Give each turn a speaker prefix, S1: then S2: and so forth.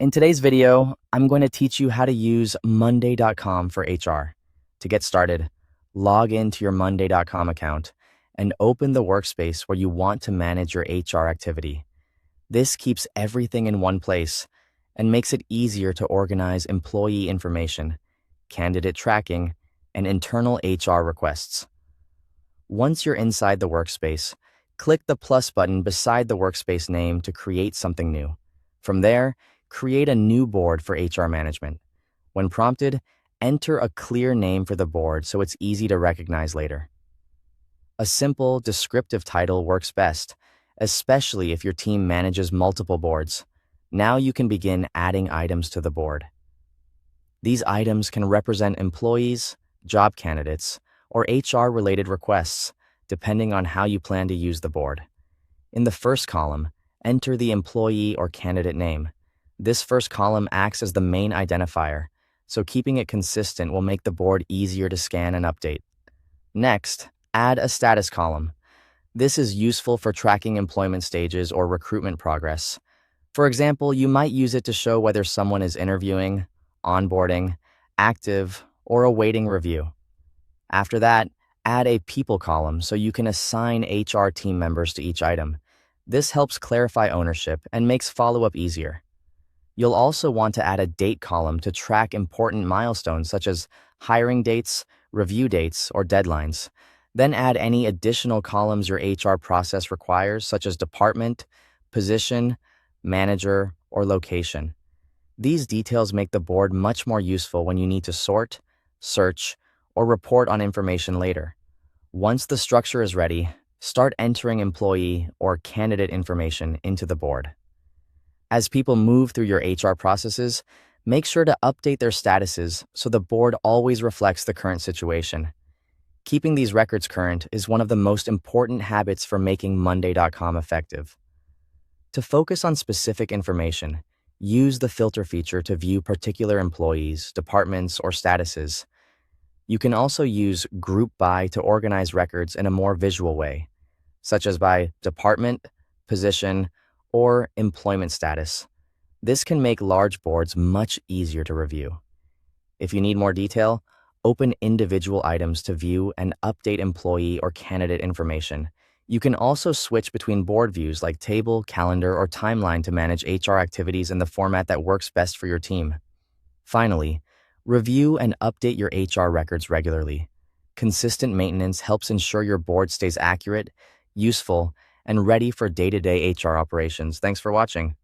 S1: In today's video, I'm going to teach you how to use monday.com for HR. To get started, log into your monday.com account and open the workspace where you want to manage your HR activity. This keeps everything in one place and makes it easier to organize employee information, candidate tracking, and internal HR requests. Once you're inside the workspace, click the plus button beside the workspace name to create something new. From there, create a new board for HR management. When prompted, enter a clear name for the board so it's easy to recognize later. A simple, descriptive title works best, especially if your team manages multiple boards. Now you can begin adding items to the board. These items can represent employees, job candidates, or HR-related requests, depending on how you plan to use the board. In the first column, enter the employee or candidate name. This first column acts as the main identifier, so keeping it consistent will make the board easier to scan and update. Next, add a status column. This is useful for tracking employment stages or recruitment progress. For example, you might use it to show whether someone is interviewing, onboarding, active, or awaiting review. After that, add a people column so you can assign HR team members to each item. This helps clarify ownership and makes follow-up easier. You'll also want to add a date column to track important milestones such as hiring dates, review dates, or deadlines. Then add any additional columns your HR process requires, such as department, position, manager, or location. These details make the board much more useful when you need to sort, search, or report on information later. Once the structure is ready, start entering employee or candidate information into the board. As people move through your HR processes, make sure to update their statuses so the board always reflects the current situation. Keeping these records current is one of the most important habits for making monday.com effective. To focus on specific information, use the filter feature to view particular employees, departments, or statuses. You can also use Group By to organize records in a more visual way, such as by department, position, or employment status. This can make large boards much easier to review. If you need more detail, open individual items to view and update employee or candidate information. You can also switch between board views like table, calendar, or timeline to manage HR activities in the format that works best for your team. Finally, review and update your HR records regularly. Consistent maintenance helps ensure your board stays accurate, useful, and ready for day-to-day HR operations. Thanks for watching.